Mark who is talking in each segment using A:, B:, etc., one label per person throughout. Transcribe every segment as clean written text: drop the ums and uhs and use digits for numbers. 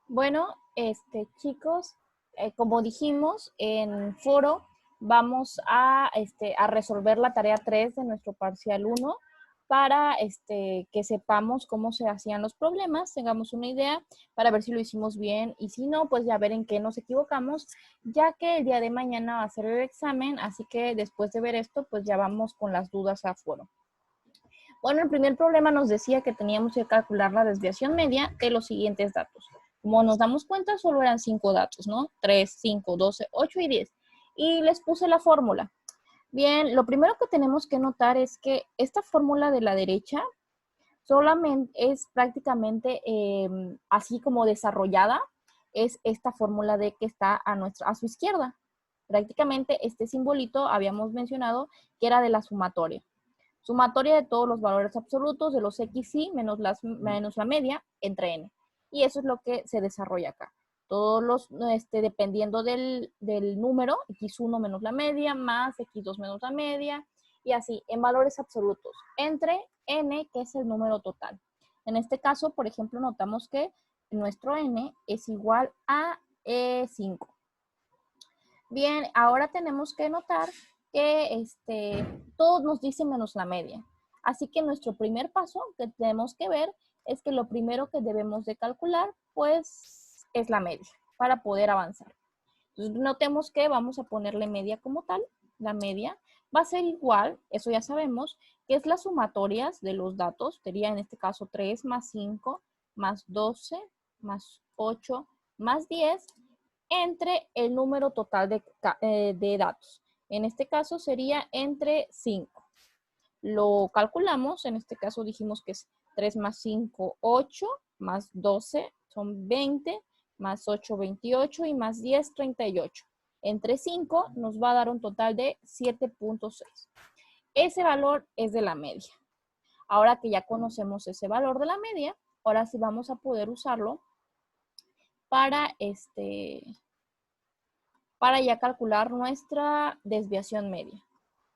A: Bueno, chicos, como dijimos en foro, vamos a resolver la tarea 3 de nuestro parcial 1 para que sepamos cómo se hacían los problemas, tengamos una idea para ver si lo hicimos bien y si no, pues ya ver en qué nos equivocamos, ya que el día de mañana va a ser el examen, así que después de ver esto, pues ya vamos con las dudas a foro. Bueno, el primer problema nos decía que teníamos que calcular la desviación media de los siguientes datos. Como nos damos cuenta, solo eran 5 datos, ¿no? 3, 5, 12, 8 y 10. Y les puse la fórmula. Bien, lo primero que tenemos que notar es que esta fórmula de la derecha solamente es prácticamente así como desarrollada, es esta fórmula de que está a su izquierda. Prácticamente este simbolito habíamos mencionado que era de la sumatoria. Sumatoria de todos los valores absolutos de los xy menos la media entre n. Y eso es lo que se desarrolla acá. Todos los, dependiendo del número, x1 menos la media, más x2 menos la media, y así, en valores absolutos, entre n, que es el número total. En este caso, por ejemplo, notamos que nuestro n es igual a 5. Bien, ahora tenemos que notar que todos nos dicen menos la media. Así que nuestro primer paso que tenemos que ver es que lo primero que debemos de calcular, pues, es la media para poder avanzar. Entonces, notemos que vamos a ponerle media como tal. La media va a ser igual, eso ya sabemos, que es las sumatorias de los datos. Sería en este caso 3 más 5 más 12 más 8 más 10 entre el número total de datos. En este caso sería entre 5. Lo calculamos, en este caso dijimos que es 3 más 5, 8, más 12 son 20, más 8, 28 y más 10, 38. Entre 5 nos va a dar un total de 7.6. Ese valor es de la media. Ahora que ya conocemos ese valor de la media, ahora sí vamos a poder usarlo para para ya calcular nuestra desviación media.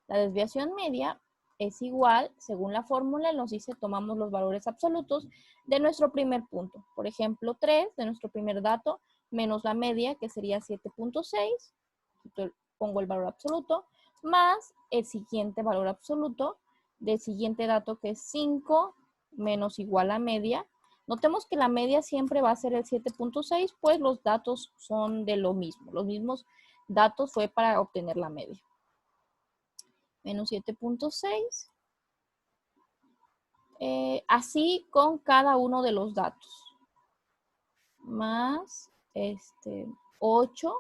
A: La desviación media es igual, según la fórmula, nos dice, tomamos los valores absolutos de nuestro primer punto. Por ejemplo, 3 de nuestro primer dato, menos la media, que sería 7.6, pongo el valor absoluto, más el siguiente valor absoluto del siguiente dato, que es 5 menos igual a media. Notemos que la media siempre va a ser el 7.6, pues los datos son de lo mismo. Los mismos datos fue para obtener la media. Menos 7.6. Así con cada uno de los datos. Más 8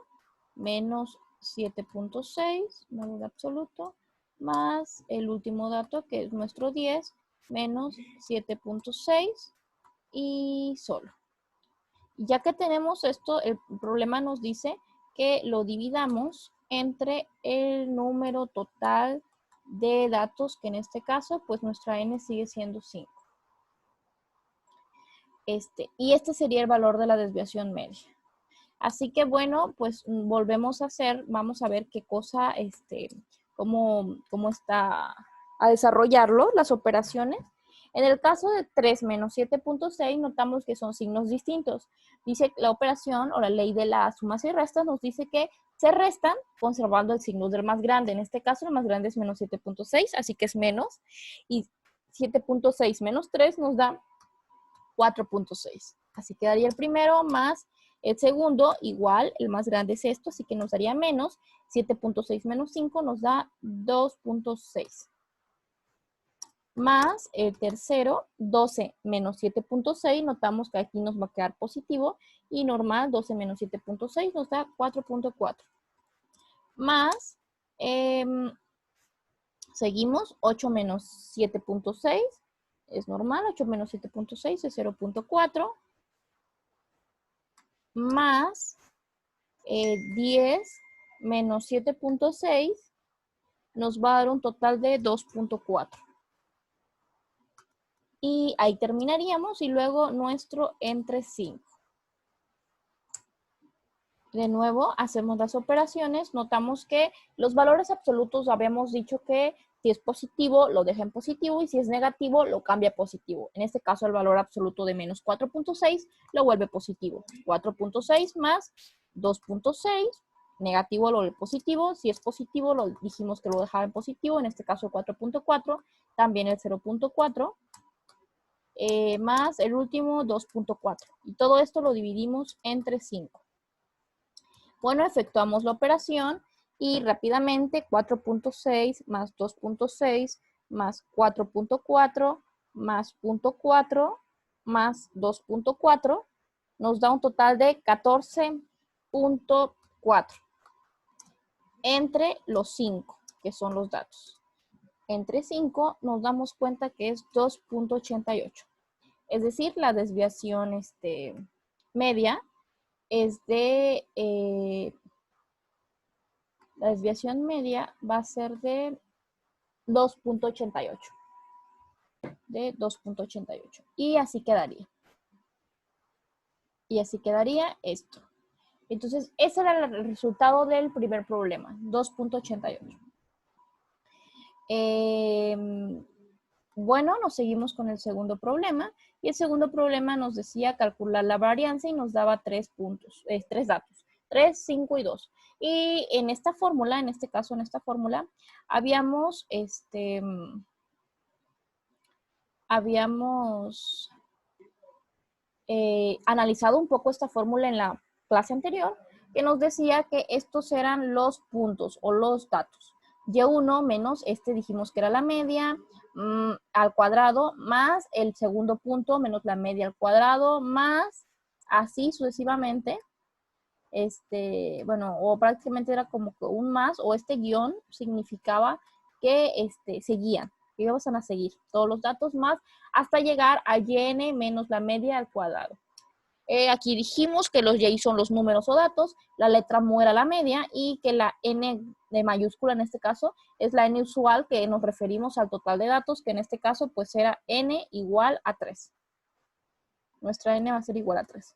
A: menos 7.6, valor absoluto, más el último dato que es nuestro 10 menos 7.6 y solo. Ya que tenemos esto, el problema nos dice que lo dividamos entre el número total de datos, que en este caso, pues nuestra n sigue siendo 5. Y este sería el valor de la desviación media. Así que bueno, pues volvemos a hacer, vamos a ver qué cosa, cómo está a desarrollarlo, las operaciones. En el caso de 3 menos 7.6, notamos que son signos distintos. Dice la operación o la ley de las sumas y restas nos dice que se restan conservando el signo del más grande. En este caso, el más grande es menos 7.6, así que es menos. Y 7.6 menos 3 nos da 4.6. Así quedaría el primero más el segundo, igual, el más grande es esto, así que nos daría menos. 7.6 menos 5 nos da 2.6. Más el tercero, 12 menos 7.6, notamos que aquí nos va a quedar positivo. Y normal, 12 menos 7.6 nos da 4.4. Más, seguimos, 8 menos 7.6 es normal, 8 menos 7.6 es 0.4. Más 10 menos 7.6 nos va a dar un total de 2.4. Y ahí terminaríamos y luego nuestro entre 5. De nuevo, hacemos las operaciones. Notamos que los valores absolutos habíamos dicho que Si es positivo, lo deja en positivo, y si es negativo, lo cambia a positivo. En este caso, el valor absoluto de menos 4.6 lo vuelve positivo. 4.6 más 2.6, negativo lo vuelve positivo. Si es positivo, lo dijimos que lo dejaba en positivo. En este caso, 4.4, también el 0.4. Más el último 2.4. Y todo esto lo dividimos entre 5. Bueno, efectuamos la operación y rápidamente 4.6 más 2.6 más 4.4 más 0.4 más 2.4 nos da un total de 14.4 entre los 5, que son los datos. Entre 5 nos damos cuenta que es 2.88. Es decir, la desviación media es de, la desviación media va a ser de 2.88. De 2.88. Y así quedaría. Y así quedaría esto. Entonces, ese era el resultado del primer problema, 2.88. Bueno, nos seguimos con el segundo problema. Y el segundo problema nos decía calcular la varianza y nos daba 3 datos. 3, 5 y 2. Y en esta fórmula, en este caso, en esta fórmula, habíamos analizado un poco esta fórmula en la clase anterior, que nos decía que estos eran los puntos o los datos. Y1 menos dijimos que era la media al cuadrado, más el segundo punto menos la media al cuadrado, más así sucesivamente. Bueno, o prácticamente era como que un más, o este guión significaba que seguían, que iban a seguir todos los datos más hasta llegar a yn menos la media al cuadrado. Aquí dijimos que los y son los números o datos, la letra mu era la media y que la n de mayúscula en este caso es la n usual, que nos referimos al total de datos, que en este caso pues era n igual a 3. Nuestra n va a ser igual a 3.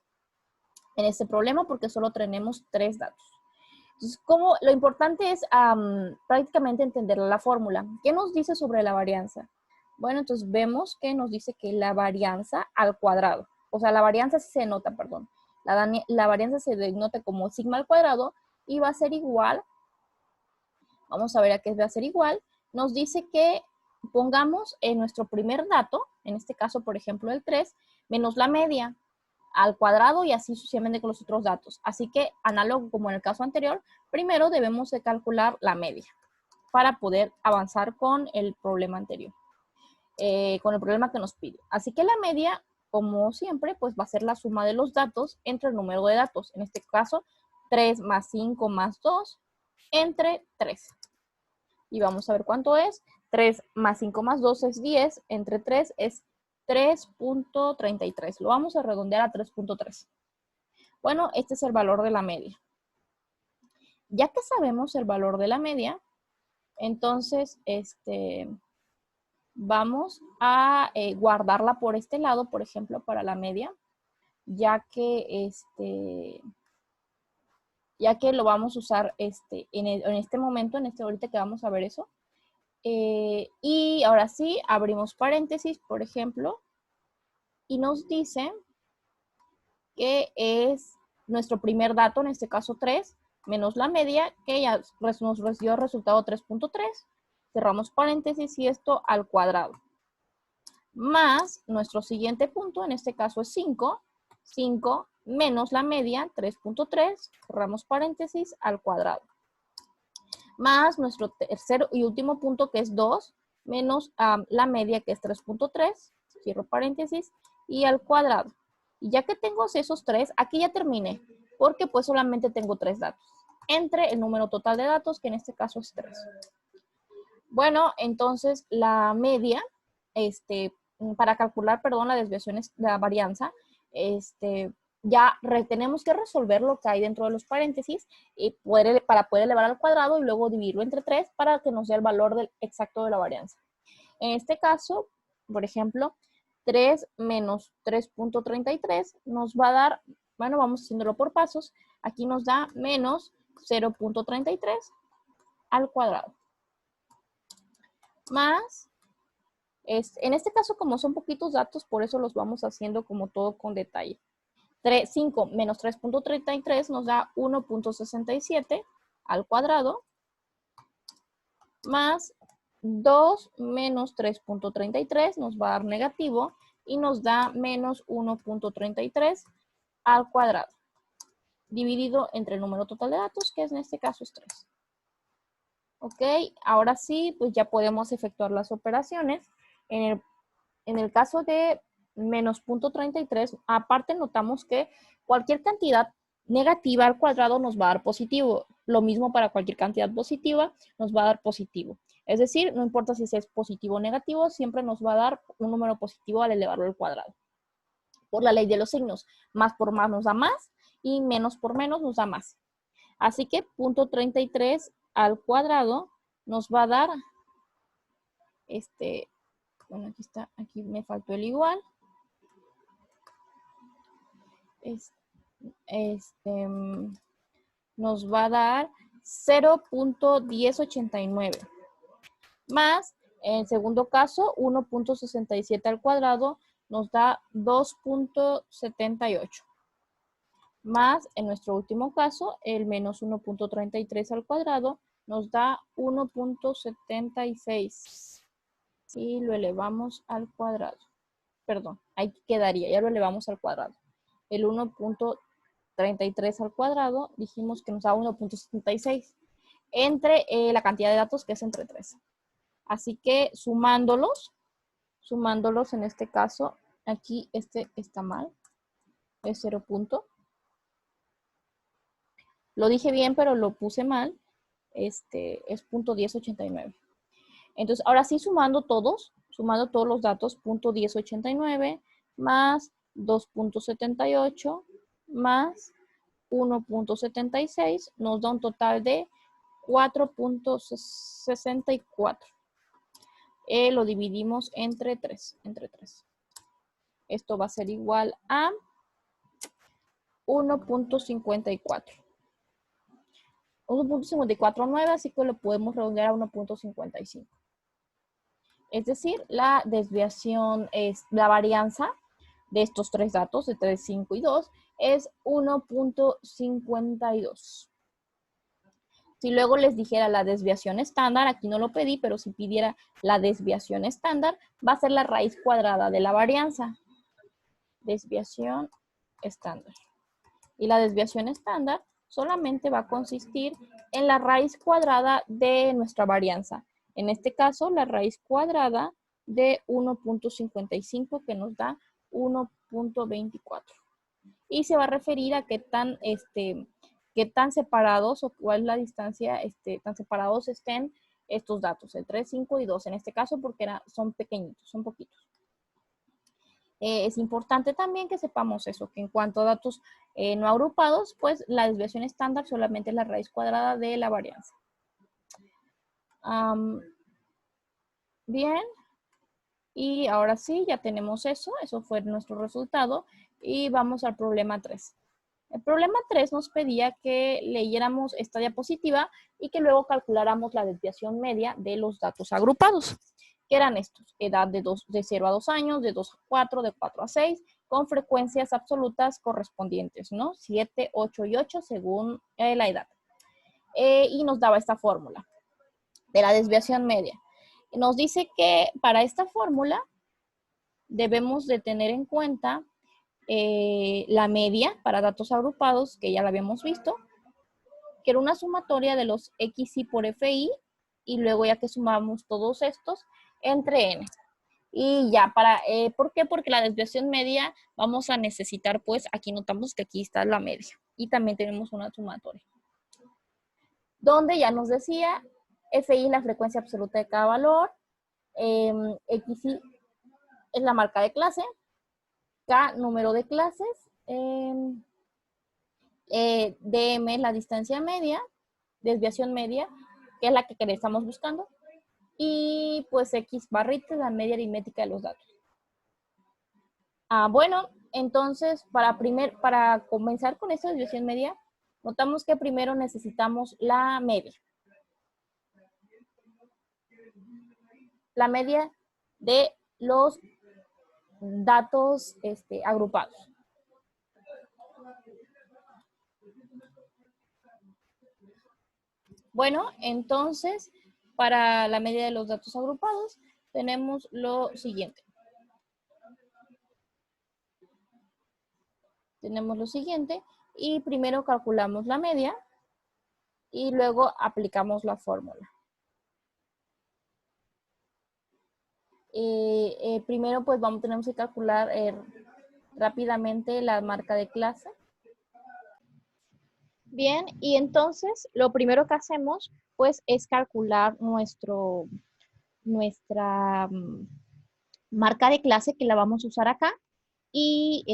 A: En este problema porque solo tenemos 3 datos. Entonces, lo importante es prácticamente entender la fórmula. ¿Qué nos dice sobre la varianza? Bueno, entonces vemos que nos dice que la varianza al cuadrado, o sea, la varianza se nota, perdón, la varianza se denota como sigma al cuadrado y va a ser igual, vamos a ver a qué va a ser igual, nos dice que pongamos en nuestro primer dato, en este caso, por ejemplo, el 3, menos la media al cuadrado y así sucesivamente con los otros datos. Así que, análogo como en el caso anterior, primero debemos de calcular la media para poder avanzar con el problema anterior, con el problema que nos pide. Así que la media, como siempre, pues va a ser la suma de los datos entre el número de datos. En este caso, 3 más 5 más 2 entre 3. Y vamos a ver cuánto es. 3 más 5 más 2 es 10, entre 3 es 3.33. Lo vamos a redondear a 3.3. Bueno, este es el valor de la media. Ya que sabemos el valor de la media, entonces vamos a guardarla por este lado, por ejemplo, para la media, ya que lo vamos a usar en este momento, ahorita que vamos a ver eso. Y ahora sí, abrimos paréntesis, por ejemplo, y nos dice que es nuestro primer dato, en este caso 3, menos la media, que ya nos dio el resultado 3.3. Cerramos paréntesis y esto al cuadrado. Más nuestro siguiente punto, en este caso es 5. 5 menos la media, 3.3. Cerramos paréntesis al cuadrado. Más nuestro tercer y último punto, que es 2, menos la media, que es 3.3. Cierro paréntesis y al cuadrado. Y ya que tengo esos 3, aquí ya terminé, porque pues solamente tengo 3 datos, entre el número total de datos, que en este caso es 3. Bueno, entonces la media, para calcular, perdón, la desviación, la varianza, ya tenemos que resolver lo que hay dentro de los paréntesis y para poder elevar al cuadrado y luego dividirlo entre 3 para que nos dé el valor exacto de la varianza. En este caso, por ejemplo, 3 menos 3.33 nos va a dar, bueno, vamos haciéndolo por pasos, aquí nos da menos 0.33 al cuadrado. más, en este caso como son poquitos datos, por eso los vamos haciendo como todo con detalle. 5 menos 3.33 nos da 1.67 al cuadrado, más 2 menos 3.33 nos va a dar negativo y nos da menos 1.33 al cuadrado, dividido entre el número total de datos, que en este caso es 3. Ok, ahora sí, pues ya podemos efectuar las operaciones. En el caso de menos 0.33, aparte notamos que cualquier cantidad negativa al cuadrado nos va a dar positivo. Lo mismo para cualquier cantidad positiva nos va a dar positivo. Es decir, no importa si es positivo o negativo, siempre nos va a dar un número positivo al elevarlo al cuadrado. Por la ley de los signos, más por más nos da más y menos por menos nos da más. Así que 0.33 al cuadrado nos va a dar, bueno, aquí está, aquí me faltó el igual. Nos va a dar 0.1089 más, en el segundo caso, 1.67 al cuadrado nos da 2.78 más, en nuestro último caso, el menos 1.33 al cuadrado nos da 1.76 y lo elevamos al cuadrado. Perdón, ahí quedaría, ya lo elevamos al cuadrado. El 1.33 al cuadrado, dijimos que nos da 1.76 entre la cantidad de datos que es entre 3. Así que sumándolos en este caso, aquí este está mal, es 0. Lo dije bien, pero lo puse mal, es 0.1089. Entonces, ahora sí sumando todos los datos, 0.1089 más 2.78 más 1.76 nos da un total de 4.64. Lo dividimos entre 3. Esto va a ser igual a 1.54. 1.549, así que lo podemos redondear a 1.55. Es decir, la desviación, la varianza de estos tres datos, de 3, 5 y 2, es 1.52. Si luego les dijera la desviación estándar, aquí no lo pedí, pero si pidiera la desviación estándar, va a ser la raíz cuadrada de la varianza. Desviación estándar. Y la desviación estándar solamente va a consistir en la raíz cuadrada de nuestra varianza. En este caso, la raíz cuadrada de 1.55, que nos da 1.24. Y se va a referir a qué tan separados o cuál es la distancia, tan separados estén estos datos, el 3, 5 y 2, en este caso porque son pequeñitos, son poquitos. Es importante también que sepamos eso, que en cuanto a datos no agrupados, pues la desviación estándar solamente es la raíz cuadrada de la varianza. Bien, y ahora sí, ya tenemos eso fue nuestro resultado, y vamos al problema 3. El problema 3 nos pedía que leyéramos esta diapositiva y que luego calculáramos la desviación media de los datos agrupados, que eran estos: edad de 0 a 2 años, de 2 a 4, de 4 a 6, con frecuencias absolutas correspondientes, ¿no? 7, 8 y 8 según la edad. Y nos daba esta fórmula de la desviación media. Nos dice que para esta fórmula debemos de tener en cuenta la media para datos agrupados, que ya la habíamos visto, que era una sumatoria de los XI por FI, y luego ya que sumamos todos estos entre N. Y ya ¿por qué? Porque la desviación media vamos a necesitar, pues aquí notamos que aquí está la media y también tenemos una sumatoria, donde ya nos decía FI la frecuencia absoluta de cada valor, XI es la marca de clase, K número de clases, DM es la distancia media, desviación media, que es la que estamos buscando, y pues X barrita, la media aritmética de los datos. Bueno, entonces para comenzar con esta desviación media, notamos que primero necesitamos la media. la media de los datos agrupados. Bueno, entonces, para la media de los datos agrupados, tenemos lo siguiente. Tenemos lo siguiente y primero calculamos la media y luego aplicamos la fórmula. Primero, pues tenemos que calcular rápidamente la marca de clase. Bien, y entonces lo primero que hacemos pues es calcular nuestra marca de clase que la vamos a usar acá y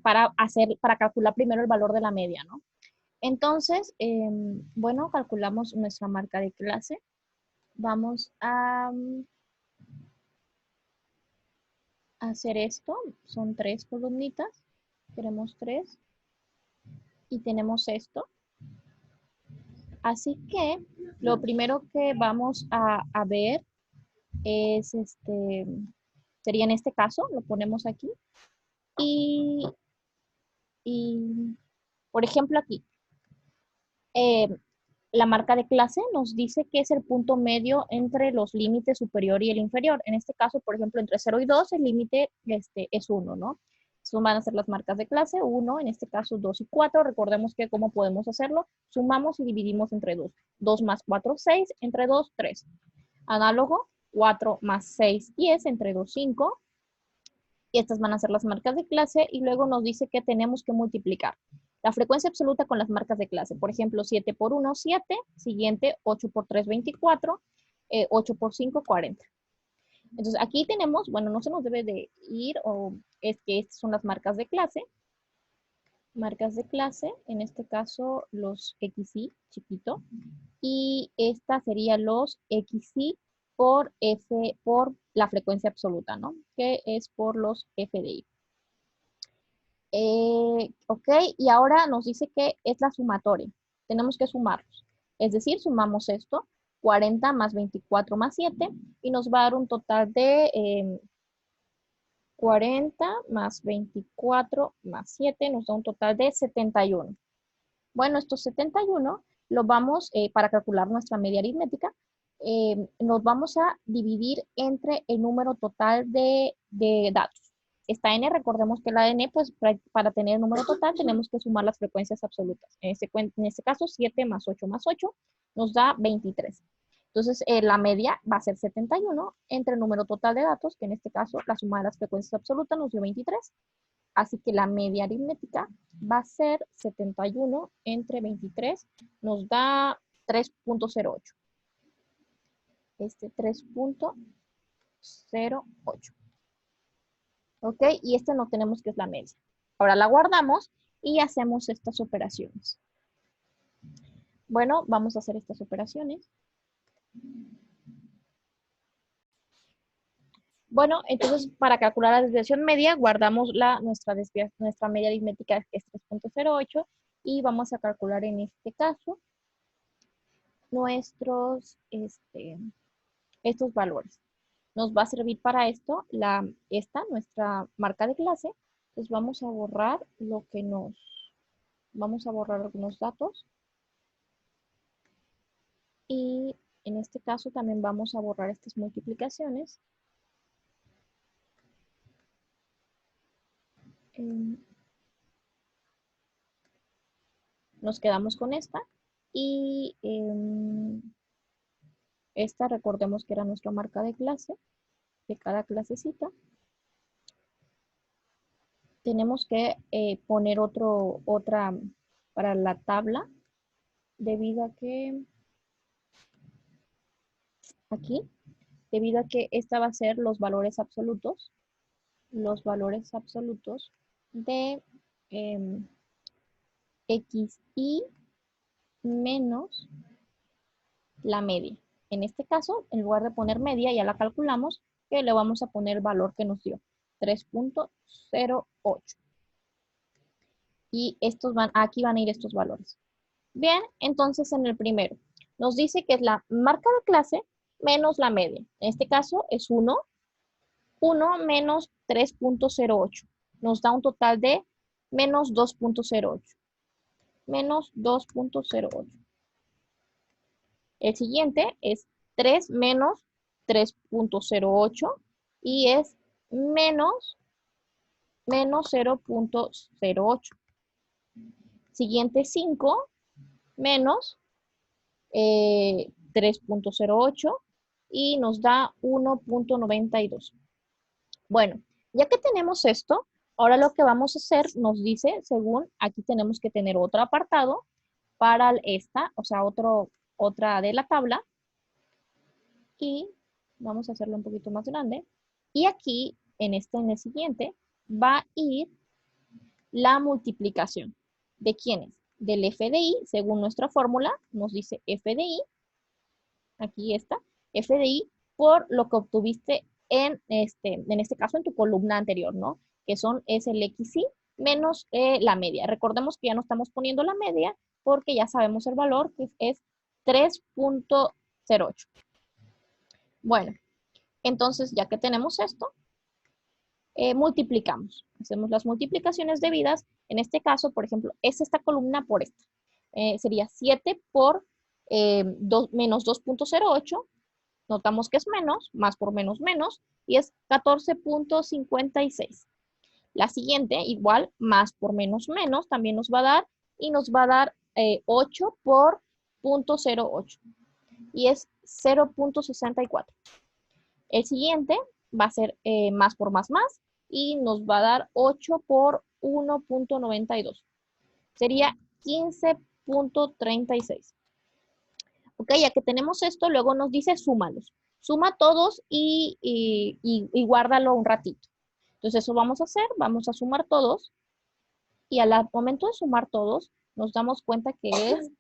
A: para calcular primero el valor de la media, ¿no? Entonces, bueno, calculamos nuestra marca de clase. Vamos a hacer esto. Son 3 columnitas. Queremos 3. Y tenemos esto. Así que lo primero que vamos a ver es sería en este caso, lo ponemos aquí. Y por ejemplo aquí, la marca de clase nos dice que es el punto medio entre los límites superior y el inferior. En este caso, por ejemplo, entre 0 y 2, el límite es 1, ¿no? Son van a ser las marcas de clase, 1, en este caso 2 y 4. Recordemos que cómo podemos hacerlo. Sumamos y dividimos entre 2. 2 más 4, 6, entre 2, 3. Análogo, 4 más 6, 10, entre 2, 5. Y estas van a ser las marcas de clase y luego nos dice que tenemos que multiplicar la frecuencia absoluta con las marcas de clase. Por ejemplo, 7 por 1, 7. Siguiente, 8 por 3, 24. 8 por 5, 40. Entonces, aquí tenemos, bueno, no se nos debe de ir, o es que estas son las marcas de clase. Marcas de clase, en este caso, los XY, chiquito. Y esta sería los XY por F, por la frecuencia absoluta, ¿no? Que es por los FDI. Ok, y ahora nos dice que es la sumatoria. Tenemos que sumarlos. Es decir, sumamos esto, 40 más 24 más 7, y nos va a dar un total de 40 más 24 más 7, nos da un total de 71. Bueno, estos 71 los vamos, para calcular nuestra media aritmética, nos vamos a dividir entre el número total de datos. Esta n, recordemos que la n, pues para tener el número total tenemos que sumar las frecuencias absolutas. En este caso, 7 más 8 más 8 nos da 23. Entonces, la media va a ser 71 entre el número total de datos, que en este caso la suma de las frecuencias absolutas nos dio 23. Así que la media aritmética va a ser 71 entre 23, nos da 3.08. 3.08. ¿Ok? Y no tenemos que es la media. Ahora la guardamos y hacemos estas operaciones. Bueno, vamos a hacer estas operaciones. Bueno, entonces para calcular la desviación media, guardamos nuestra media aritmética, que es 3.08, y vamos a calcular en este caso estos valores. Nos va a servir para esto nuestra marca de clase. Entonces vamos a borrar vamos a borrar algunos datos. Y en este caso también vamos a borrar estas multiplicaciones. Nos quedamos con esta. Y esta, recordemos que era nuestra marca de clase, de cada clasecita. Tenemos que poner otra para la tabla, debido a que aquí, debido a que esta va a ser los valores absolutos de XY menos la media. En este caso, en lugar de poner media, ya la calculamos, que le vamos a poner el valor que nos dio, 3.08. Y aquí van a ir estos valores. Bien, entonces en el primero, nos dice que es la marca de clase menos la media. En este caso es 1. 1 menos 3.08. Nos da un total de menos 2.08. Menos 2.08. El siguiente es 3 menos 3.08 y es menos 0.08. Siguiente 5 menos 3.08 y nos da 1.92. Bueno, ya que tenemos esto, ahora lo que vamos a hacer nos dice, según aquí tenemos que tener otro apartado para esta, o sea, otra de la tabla. Y vamos a hacerlo un poquito más grande. Y aquí, en el siguiente, va a ir la multiplicación. ¿De quiénes? Del FDI, según nuestra fórmula, nos dice FDI, aquí está, FDI, por lo que obtuviste en este caso, en tu columna anterior, ¿no? Que es el XI menos la media. Recordemos que ya no estamos poniendo la media porque ya sabemos el valor, que es 3.08. Bueno, entonces ya que tenemos esto, multiplicamos. Hacemos las multiplicaciones debidas. En este caso, por ejemplo, es esta columna por esta. Sería 7 por menos 2.08. Notamos que es menos, más por menos, menos, y es 14.56. La siguiente, igual, más por menos, menos, también nos va a dar, y nos va a dar 8 por 0.08, y es 0.64. El siguiente va a ser más por más, y nos va a dar 8 por 1.92. Sería 15.36. Ok, ya que tenemos esto, luego nos dice súmalos. Suma todos y guárdalo un ratito. Entonces eso vamos a hacer, vamos a sumar todos. Y al momento de sumar todos, nos damos cuenta que es...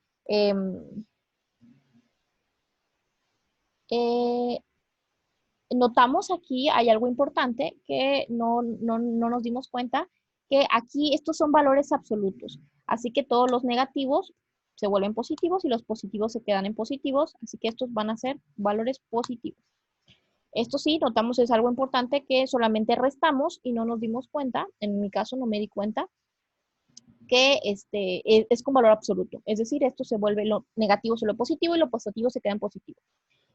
A: notamos aquí, hay algo importante que no nos dimos cuenta, que aquí estos son valores absolutos. Así que todos los negativos se vuelven positivos y los positivos se quedan en positivos, así que estos van a ser valores positivos. Esto sí, notamos es algo importante que solamente restamos y no nos dimos cuenta, en mi caso no me di cuenta, que es con valor absoluto. Es decir, esto se vuelve lo negativo se lo positivo y lo positivo se queda en positivo.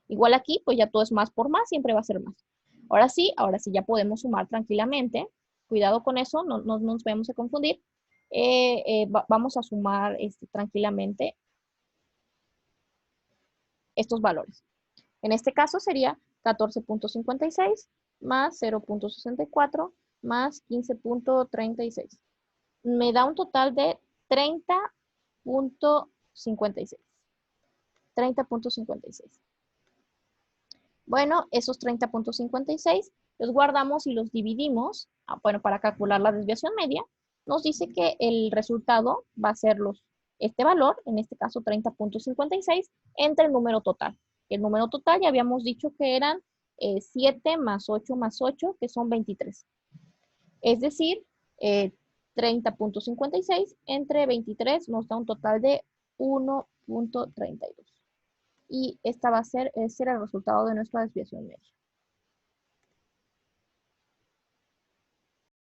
A: Igual aquí, pues ya todo es más por más, siempre va a ser más. Ahora sí ya podemos sumar tranquilamente. Cuidado con eso, no nos vamos a confundir. Vamos a sumar tranquilamente estos valores. En este caso sería 14.56 más 0.64 más 15.36. Me da un total de 30.56. 30.56. Bueno, esos 30.56 los guardamos y los dividimos, bueno, para calcular la desviación media, nos dice que el resultado va a ser este valor, en este caso 30.56, entre el número total. El número total ya habíamos dicho que eran 7 más 8, que son 23. Es decir, 30.56 entre 23 nos da un total de 1.32. Y ese era el resultado de nuestra desviación media.